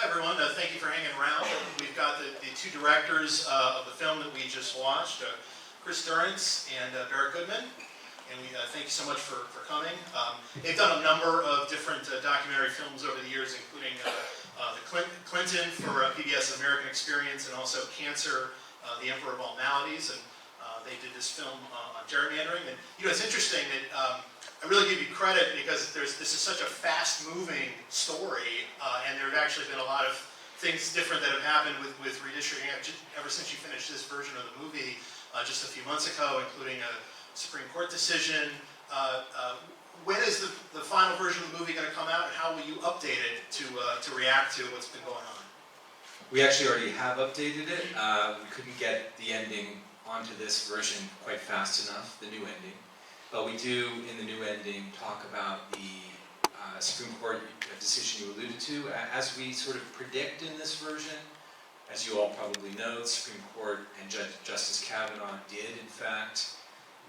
Hi everyone, thank you for hanging around. We've got the two directors of the film that we just watched, Durrance and Barak Goodman, and we thank you so much for coming. They've done a number of different documentary films over the years, including the Clinton for PBS American Experience, and also Cancer, the Emperor of All Maladies, and they did this film on gerrymandering. And you know, it's interesting that I really give you credit because this is such a fast-moving story, and there have actually been a lot of things different that have happened with redistricting ever since you finished this version of the movie just a few months ago, including a Supreme Court decision. When is the final version of the movie going to come out, and how will you update it to react to what's been going on? We actually already have updated it. We couldn't get the ending onto this version quite fast enough, the new ending. But we do, in the new ending, talk about the Supreme Court decision you alluded to. As we sort of predict in this version, as you all probably know, the Supreme Court and Justice Kavanaugh did, in fact,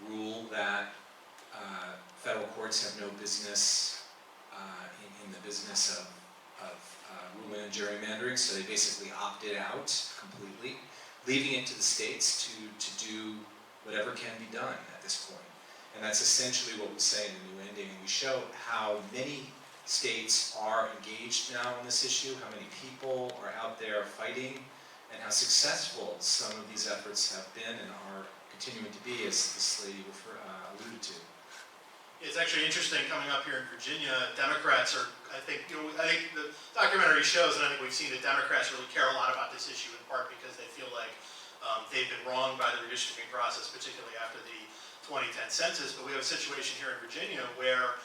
rule that federal courts have no business in the business of ruling and gerrymandering, so they basically opted out completely, leaving it to the states to do whatever can be done at this point. And that's essentially what we say in the new ending, and we show how many states are engaged now on this issue, how many people are out there fighting, and how successful some of these efforts have been and are continuing to be, as this lady alluded to. It's actually interesting coming up here in Virginia. Democrats are, I think the documentary shows, and I think we've seen that Democrats really care a lot about this issue, in part because they feel like they've been wronged by the redistricting process, particularly after the 2010 census. But we have a situation here in Virginia where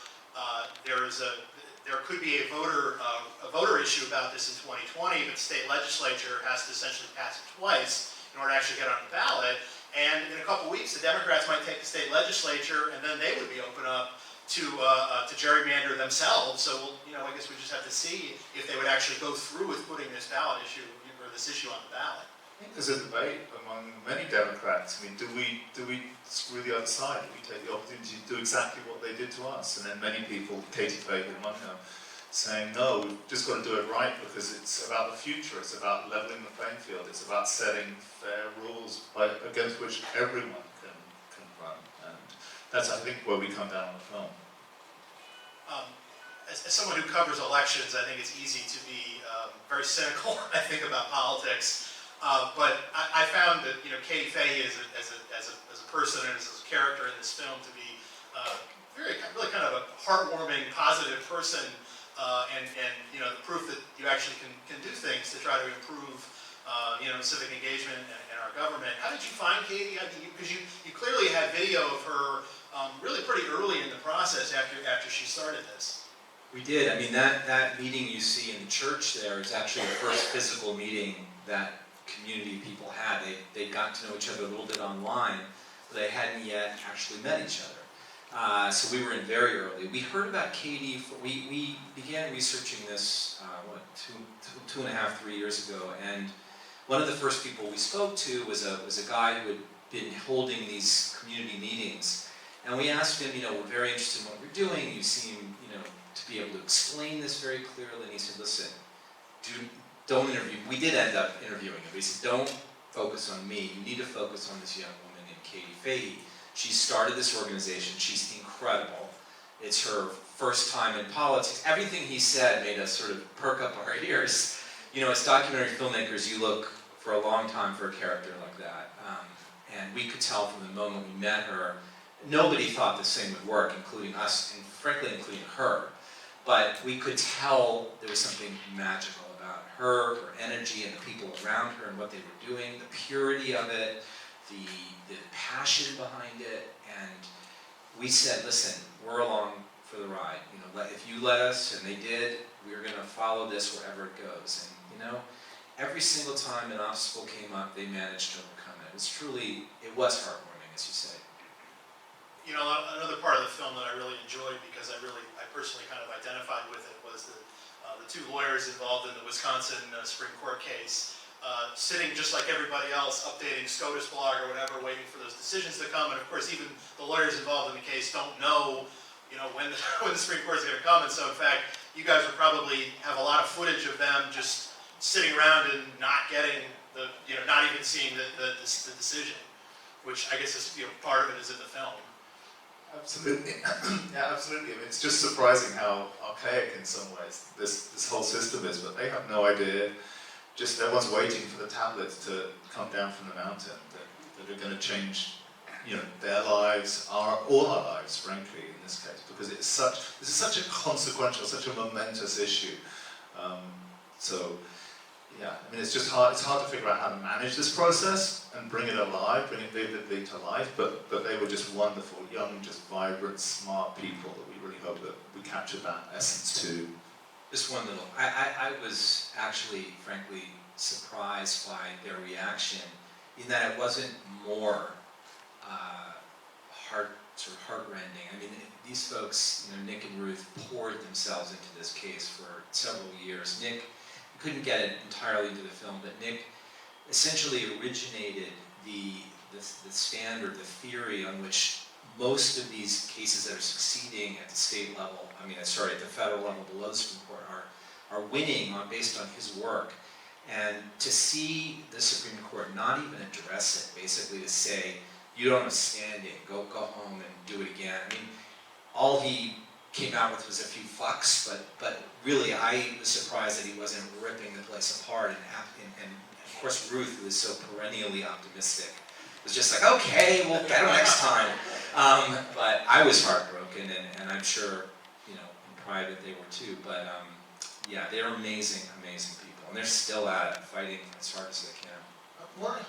there could be a voter issue about this in 2020, but the state legislature has to essentially pass it twice in order to actually get on the ballot. And in a couple weeks, the Democrats might take the state legislature, and then they would be open up to gerrymander themselves. So I guess we just have to see if they would actually go through with putting this ballot issue or this issue on the ballot. I think there's a debate among many Democrats. I mean, do we screw the other side? Do we take the opportunity to do exactly what they did to us? And then many people, Katie Fagan among them, saying, no, we've just got to do it right because it's about the future, it's about leveling the playing field, it's about setting fair rules against which everyone can run. And that's, I think, where we come down on the film. As someone who covers elections, I think it's easy to be very cynical, I think, about politics. But I found that Katie Faye as a person and as a character in this film to be really kind of a heartwarming, positive person, and the proof that you actually can do things to try to improve civic engagement in our government. How did you find Katie? Because you clearly had video of her really pretty early in the process after she started this. We did. I mean, that meeting you see in the church there is actually the first physical meeting that community people had. They'd gotten to know each other a little bit online, but they hadn't yet actually met each other. So we were in very early. We heard about Katie, we began researching this, two and a half, 3 years ago, and one of the first people we spoke to was a guy who had been holding these community meetings. And we asked him, we're very interested in what we're doing, you seem, to be able to explain this very clearly, and he said, listen, don't interview. We did end up interviewing him. He said, don't focus on me. You need to focus on this young woman named Katie Faye. She started this organization. She's incredible. It's her first time in politics. Everything he said made us sort of perk up our ears. As documentary filmmakers, you look for a long time for a character like that. And we could tell from the moment we met her, nobody thought the same would work, including us, and frankly, including her. But we could tell there was something magical about her energy, and the people around her, and what they were doing, the purity of it, the passion behind it. And we said, listen, we're along for the ride. If you let us, and they did, we're going to follow this wherever it goes. And every single time an obstacle came up, they managed to overcome it. It was heartwarming, as you say. Another part of the film that I really enjoyed, because I personally kind of identified with it, was the two lawyers involved in the Wisconsin Supreme Court case, sitting just like everybody else, updating SCOTUS blog or whatever, waiting for those decisions to come. And of course, even the lawyers involved in the case don't know, when the Supreme Court is going to come. And so, in fact, you guys would probably have a lot of footage of them just sitting around and not getting not even seeing the decision, which I guess is, part of it is in the film. Absolutely. Yeah, absolutely. I mean, it's just surprising how archaic in some ways this whole system is, but they have no idea. Just everyone's waiting for the tablets to come down from the mountain that are going to change, their lives, all our lives, frankly, in this case, because this is such a consequential, such a momentous issue. Yeah, I mean, it's just hard. It's hard to figure out how to manage this process and bring it alive, bring it vividly to life. But they were just wonderful, young, just vibrant, smart people that we really hope that we captured that essence too. Just one little, I was actually, frankly, surprised by their reaction in that it wasn't more heart-rending. I mean, these folks, Nick and Ruth, poured themselves into this case for several years. Nick couldn't get it entirely into the film, but Nick essentially originated the standard, the theory on which most of these cases that are succeeding at the state level, at the federal level below the Supreme Court are winning based on his work. And to see the Supreme Court not even address it, basically to say, you don't have standing, go home and do it again. I mean, all he came out with was a few fucks, but really I was surprised that he wasn't ripping the place apart. And of course Ruth, who is so perennially optimistic, was just like, okay, we'll get him next time. But I was heartbroken, and I'm sure, in private they were too. But yeah, they're amazing, amazing people, and they're still at it, fighting as hard as they can. What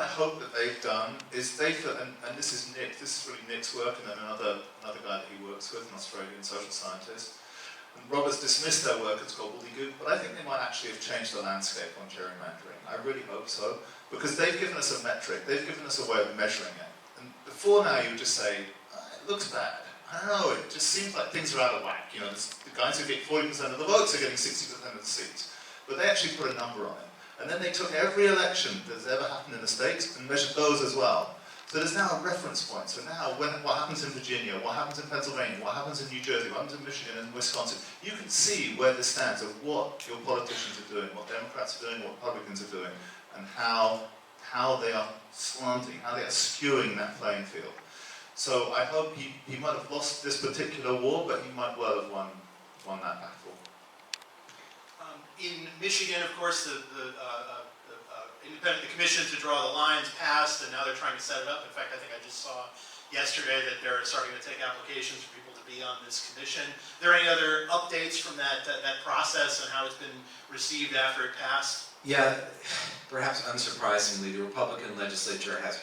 I hope that they've done is and this is really Nick's work, and then another guy that he works with, an Australian social scientist. And Robert's dismissed their work as gobbledygook, but I think they might actually have changed the landscape on gerrymandering. I really hope so, because they've given us a metric, they've given us a way of measuring it. And before now you would just say, it looks bad. I don't know, it just seems like things are out of whack. The guys who get 40% of the votes are getting 60% of the seats. But they actually put a number on it. And then they took every election that's ever happened in the States and measured those as well. So there's now a reference point. So now what happens in Virginia, what happens in Pennsylvania, what happens in New Jersey, what happens in Michigan and Wisconsin, you can see where this stands of what your politicians are doing, what Democrats are doing, what Republicans are doing, and how they are slanting, how they are skewing that playing field. So I hope he might have lost this particular war, but he might well have won that battle. In Michigan, of course, the commission to draw the lines passed, and now they're trying to set it up. In fact, I think I just saw yesterday that they're starting to take applications for people to be on this commission. Are there any other updates from that process and how it's been received after it passed? Yeah, perhaps unsurprisingly, the Republican legislature has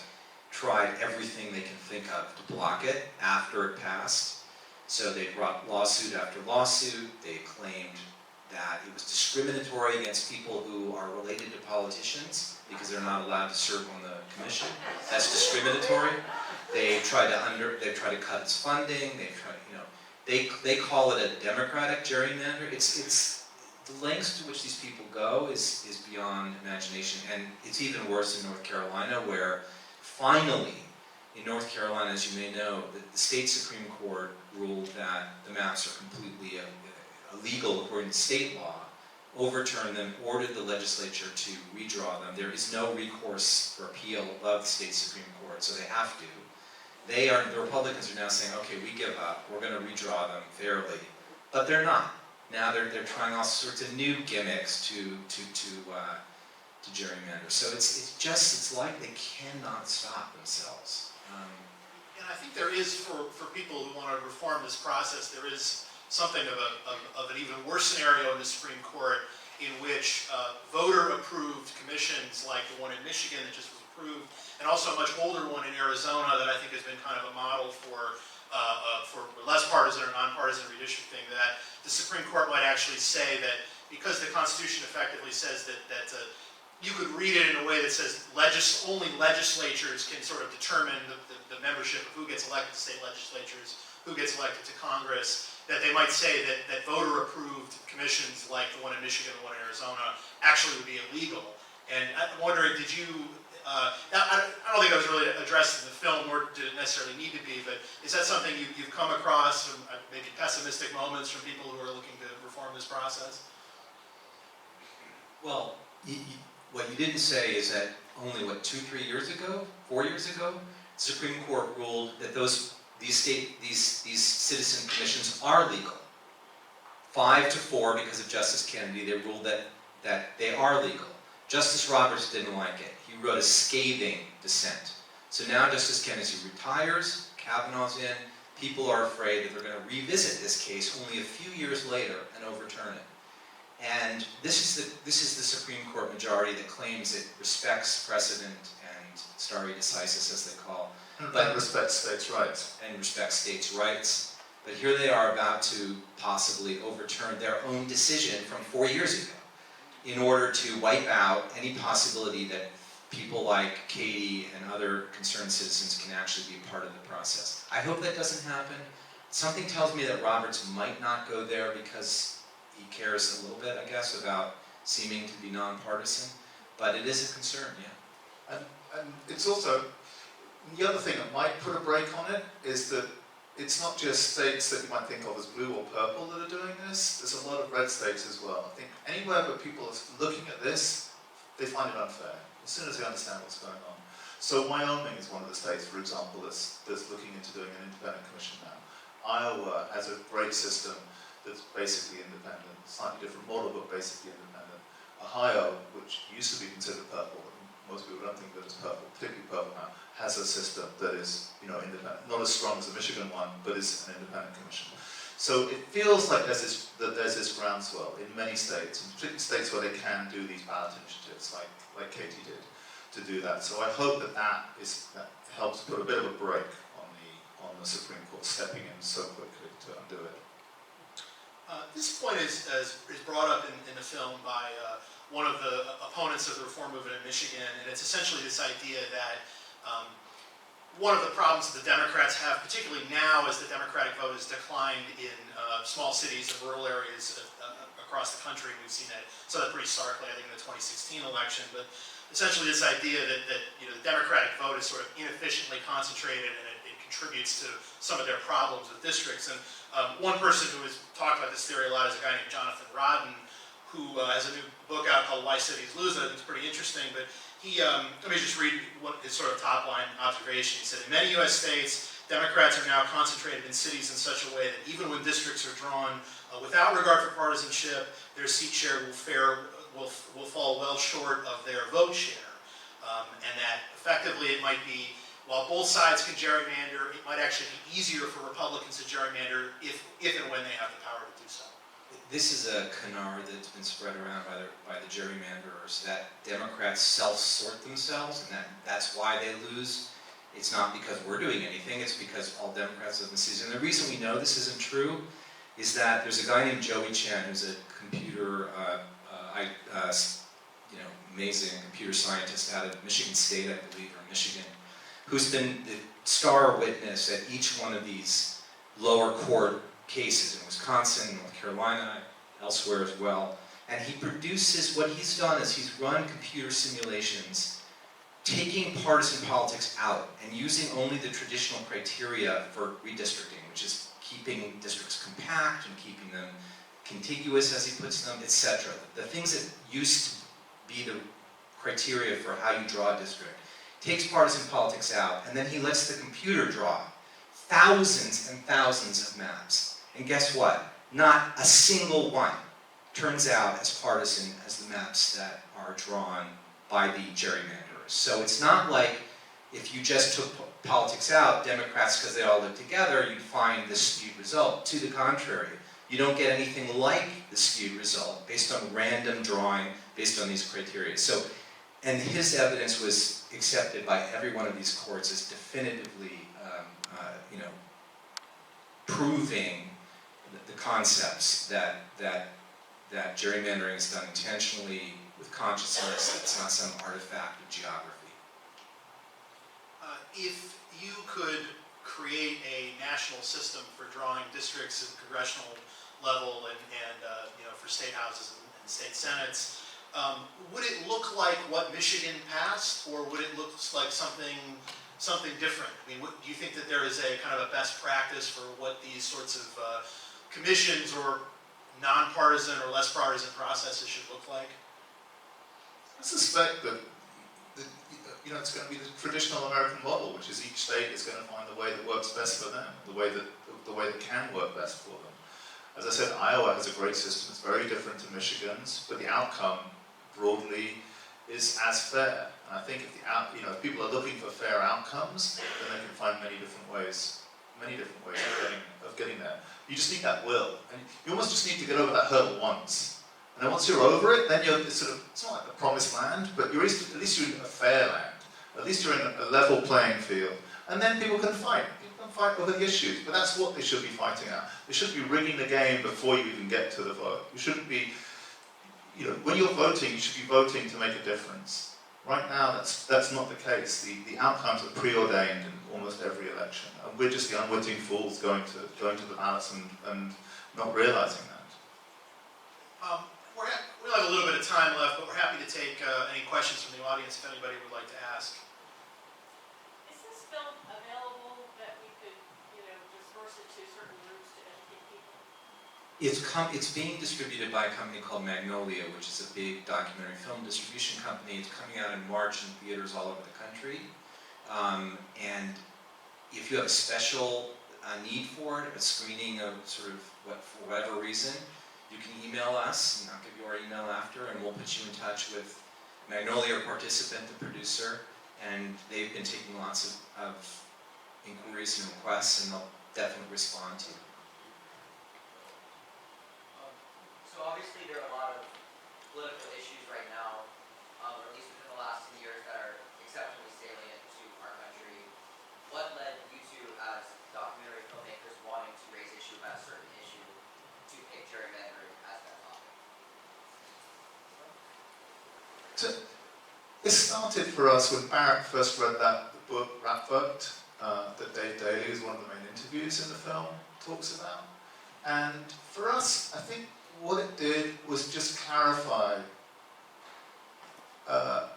tried everything they can think of to block it after it passed. So they brought lawsuit after lawsuit. They claimed that it was discriminatory against people who are related to politicians because they're not allowed to serve on the commission. That's discriminatory. They tried to cut its funding. They call it a democratic gerrymander. It's the lengths to which these people go is beyond imagination, and it's even worse in North Carolina, where finally, in North Carolina, as you may know, the state Supreme Court ruled that the maps are completely illegal according to state law, overturned them, ordered the legislature to redraw them. There is no recourse for appeal above the state Supreme Court, so they have to. The Republicans are now saying, okay, we give up, we're going to redraw them fairly, but they're not. Now they're trying all sorts of new gimmicks to gerrymander. So it's like they cannot stop themselves. And I think there is, for people who want to reform this process, there is something of an even worse scenario in the Supreme Court, in which voter-approved commissions like the one in Michigan that just was approved, and also a much older one in Arizona that I think has been kind of a model for less partisan or nonpartisan redistricting, that the Supreme Court might actually say that because the Constitution effectively says that you could read it in a way that says only legislatures can sort of determine the membership of who gets elected to state legislatures, who gets elected to Congress, that they might say that voter-approved commissions like the one in Michigan and the one in Arizona actually would be illegal. And I'm wondering, did you, I don't think that was really addressed in the film, nor did it necessarily need to be, but is that something you've come across, from maybe pessimistic moments from people who are looking to reform this process? Well, what you didn't say is that only, 2-3 years ago, 4 years ago, the Supreme Court ruled that these citizen commissions are legal. 5-4 because of Justice Kennedy, they ruled that they are legal. Justice Roberts didn't like it. He wrote a scathing dissent. So now Justice Kennedy retires, Kavanaugh's in, people are afraid that they're going to revisit this case only a few years later and overturn it. And this is the Supreme Court majority that claims it respects precedent and stare decisis, as they call, But respects states' rights. and respects states' rights. But here they are about to possibly overturn their own decision from 4 years ago in order to wipe out any possibility that people like Katie and other concerned citizens can actually be part of the process. I hope that doesn't happen. Something tells me that Roberts might not go there because he cares a little bit, I guess, about seeming to be nonpartisan. But it is a concern, yeah. And it's also, the other thing that might put a brake on it is that it's not just states that you might think of as blue or purple that are doing this. There's a lot of red states as well. I think anywhere where people are looking at this, they find it unfair, as soon as they understand what's going on. So Wyoming is one of the states, for example, that's looking into doing an independent commission now. Iowa has a great system that's basically independent, slightly different model, but basically independent. Ohio, which used to be considered purple, most people don't think that it's purple, particularly purple now, has a system that is, independent, not as strong as the Michigan one, but is an independent commission. So it feels like there's this groundswell in many states, and particularly states where they can do these ballot initiatives, like Katie did, to do that. So I hope that helps put a bit of a brake on the Supreme Court stepping in so quickly to undo it. This point is brought up in the film by one of the opponents of the reform movement in Michigan, and it's essentially this idea that one of the problems that the Democrats have, particularly now as the Democratic vote has declined in small cities and rural areas across the country, and we've seen that, saw that pretty starkly, I think, in the 2016 election, but essentially this idea that the Democratic vote is sort of inefficiently concentrated and it contributes to some of their problems with districts. And one person who has talked about this theory a lot is a guy named Jonathan Rodden, who has a new book out called Why Cities Lose. I think it's pretty interesting, but he, let me just read what his sort of top line observation. He said, in many US states, Democrats are now concentrated in cities in such a way that even when districts are drawn without regard for partisanship, their seat share will fall well short of their vote share. And that effectively it might be, while both sides can gerrymander, it might actually be easier for Republicans to gerrymander if and when they have the power to do so. This is a canard that's been spread around by the gerrymanderers, that Democrats self-sort themselves, and that's why they lose. It's not because we're doing anything, it's because all Democrats live in cities. And the reason we know this isn't true is that there's a guy named Joey Chen, who's a computer, amazing computer scientist out of Michigan State, I believe, or Michigan, who's been the star witness at each one of these lower court cases in Wisconsin, North Carolina, elsewhere as well. And he produces, what he's done is he's run computer simulations taking partisan politics out and using only the traditional criteria for redistricting, which is keeping districts compact and keeping them contiguous, as he puts them, etc. The things that used to be the criteria for how you draw a district. Takes partisan politics out, and then he lets the computer draw thousands and thousands of maps. And guess what? Not a single one turns out as partisan as the maps that are drawn by the gerrymanderers. So it's not like if you just took politics out, Democrats, because they all live together, you'd find this skewed result. To the contrary, you don't get anything like the skewed result based on random drawing, based on these criteria. So, and his evidence was accepted by every one of these courts as definitively, proving the concepts that gerrymandering is done intentionally with consciousness. It's not some artifact of geography. If you could create a national system for drawing districts at the congressional level and for state houses and state senates, would it look like what Michigan passed, or would it look like something different? I mean, do you think that there is a kind of a best practice for what these sorts of commissions or nonpartisan or less partisan processes should look like? I suspect that it's going to be the traditional American model, which is each state is going to find the way that works best for them, the way that can work best for them. As I said, Iowa has a great system. It's very different to Michigan's, but the outcome broadly is as fair. And I think if people are looking for fair outcomes, then they can find many different ways of getting there. You just need that will, and you almost just need to get over that hurdle once. And then once you're over it, then it's not like the promised land, but at least you're in a fair land. At least you're in a level playing field. And then people can fight. People can fight over the issues, but that's what they should be fighting at. They shouldn't be rigging the game before you even get to the vote. You shouldn't be, when you're voting, you should be voting to make a difference. Right now, that's not the case. The outcomes are preordained in almost every election. And we're just the unwitting fools going to the ballots and not realizing that. We'll have a little bit of time left, but we're happy to take any questions from the audience if anybody would like to ask. Is this film available that we could, disperse it to certain groups to educate people? It's being distributed by a company called Magnolia, which is a big documentary film distribution company. It's coming out in March in theaters all over the country. And if you have a special need for it, a screening of for whatever reason, you can email us, and I'll give you our email after, and we'll put you in touch with Magnolia, a participant, the producer, and they've been taking lots of inquiries and requests, and they'll definitely respond to you. So obviously there are a lot of political issues right now, or at least within the last 2 years, that are exceptionally salient to our country. What led you two, as documentary filmmakers, wanting to raise issue about a certain issue to pick gerrymandering as that topic? It started for us when Barak first read that book, Rat Vote, that Dave Daly, who's one of the main interviews in the film, talks about. And for us, I think what it did was just clarify a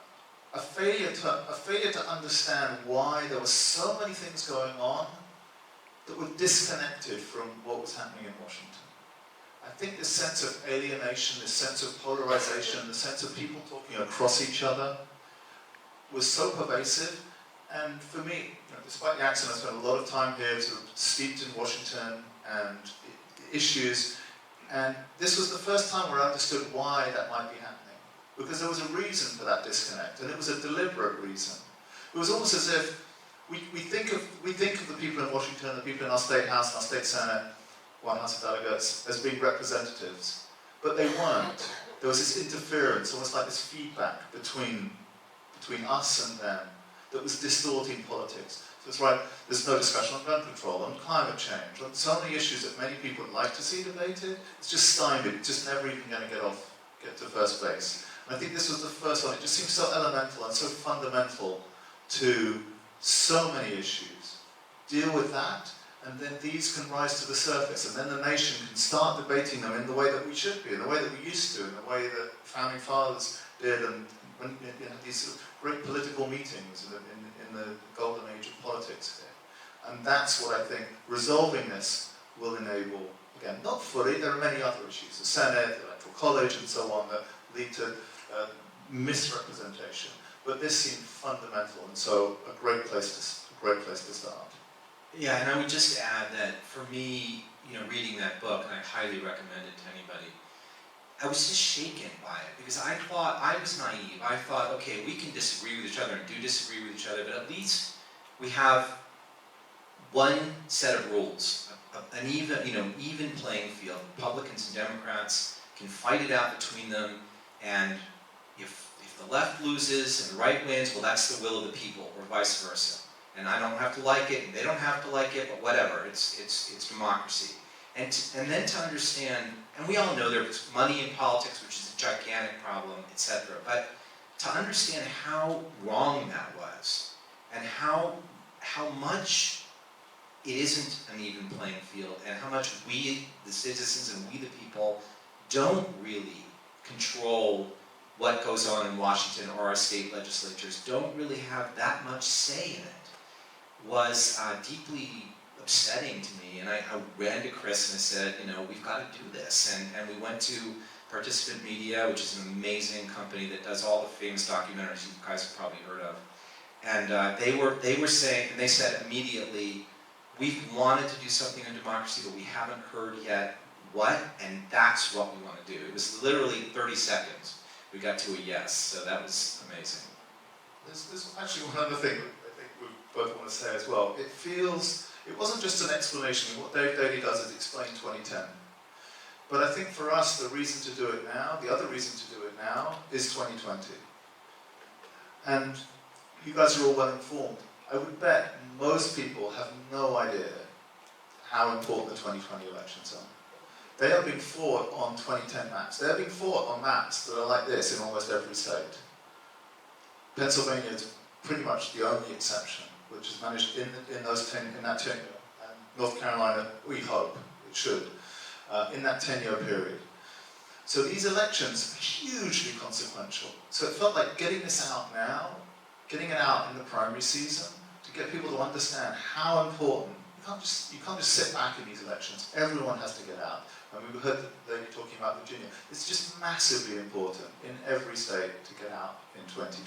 failure to understand why there were so many things going on that were disconnected from what was happening in Washington. I think this sense of alienation, this sense of polarization, the sense of people talking across each other was so pervasive. And for me, despite the accent, I spent a lot of time here sort of steeped in Washington and issues. And this was the first time where I understood why that might be happening. Because there was a reason for that disconnect, and it was a deliberate reason. It was almost as if we think of the people in Washington, the people in our state house and our state senate, one house of delegates, as being representatives. But they weren't. There was this interference, almost like this feedback between us and them that was distorting politics. So it's right, there's no discussion on gun control, on climate change, on so many issues that many people would like to see debated. It's just stymied, it's just never even going to get to first base. And I think this was the first one. It just seems so elemental and so fundamental to so many issues. Deal with that, and then these can rise to the surface, and then the nation can start debating them in the way that we should be, in the way that we used to, in the way that founding fathers did, and when these sort of great political meetings in the golden age of politics here. And that's what I think resolving this will enable. Again, not fully, there are many other issues, the Senate, the Electoral College, and so on, that lead to misrepresentation. But this seemed fundamental, and so a great place to start. Yeah, and I would just add that for me, reading that book, and I highly recommend it to anybody, I was just shaken by it, because I thought, I was naive. I thought, okay, we can disagree with each other and do disagree with each other, but at least we have one set of rules, an even playing field. Republicans and Democrats can fight it out between them, and if the left loses and the right wins, well, that's the will of the people, or vice versa. And I don't have to like it, and they don't have to like it, but whatever, it's democracy. And then to understand, and we all know there's money in politics, which is a gigantic problem, etc. But to understand how wrong that was, and how much it isn't an even playing field, and how much we, the citizens, and we, the people, don't really control what goes on in Washington or our state legislatures, don't really have that much say in it, was deeply upsetting to me. And I ran to Chris and I said, we've got to do this. And we went to Participant Media, which is an amazing company that does all the famous documentaries you guys have probably heard of. And they were saying, and they said immediately, we've wanted to do something on democracy, but we haven't heard yet what, and that's what we want to do. It was literally 30 seconds. We got to a yes, so that was amazing. There's actually one other thing that I think we both want to say as well. It wasn't just an explanation. What Dave Daly does is explain 2010. But I think for us, the reason to do it now, the other reason to do it now, is 2020. And you guys are all well informed. I would bet most people have no idea how important the 2020 elections are. They are being fought on 2010 maps. They are being fought on maps that are like this in almost every state. Pennsylvania is pretty much the only exception, which has managed in that tenure. And North Carolina, we hope it should, in that 10-year period. So these elections are hugely consequential. So it felt like getting this out now, getting it out in the primary season, to get people to understand how important. You can't just sit back in these elections. Everyone has to get out. And we heard the lady talking about Virginia. It's just massively important in every state to get out in 2020.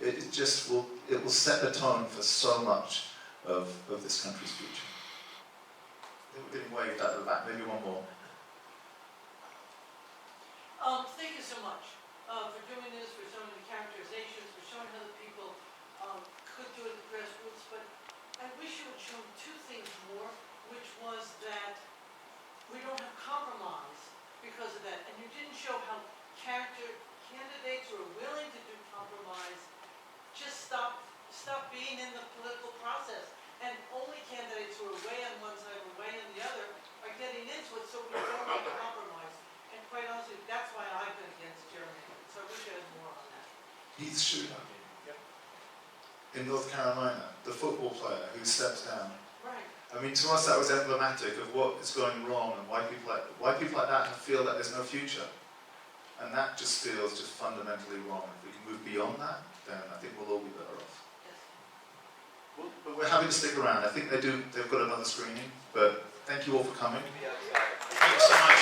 It will set the tone for so much of this country's future. I think we're getting waved out of the back. Maybe one more. Thank you so much for doing this, for showing the characterizations, for showing how the people could do it at the grassroots. But I wish you had shown two things more, which was that we don't have compromise because of that. And you didn't show how candidates who are willing to do compromise just stop being in the political process. And only candidates who are way on one side or way on the other are getting into it, so we don't have compromise. And quite honestly, that's why I've been against gerrymandering. So I wish I had more on that. Heath Shooter in North Carolina, the football player who steps down. Right. I mean, to us that was emblematic of what is going wrong and why people like that feel that there's no future. And that just feels just fundamentally wrong. If we can move beyond that, then I think we'll all be better off. Yes. But we're happy to stick around. I think they've got another screening, but thank you all for coming. Thank you so much.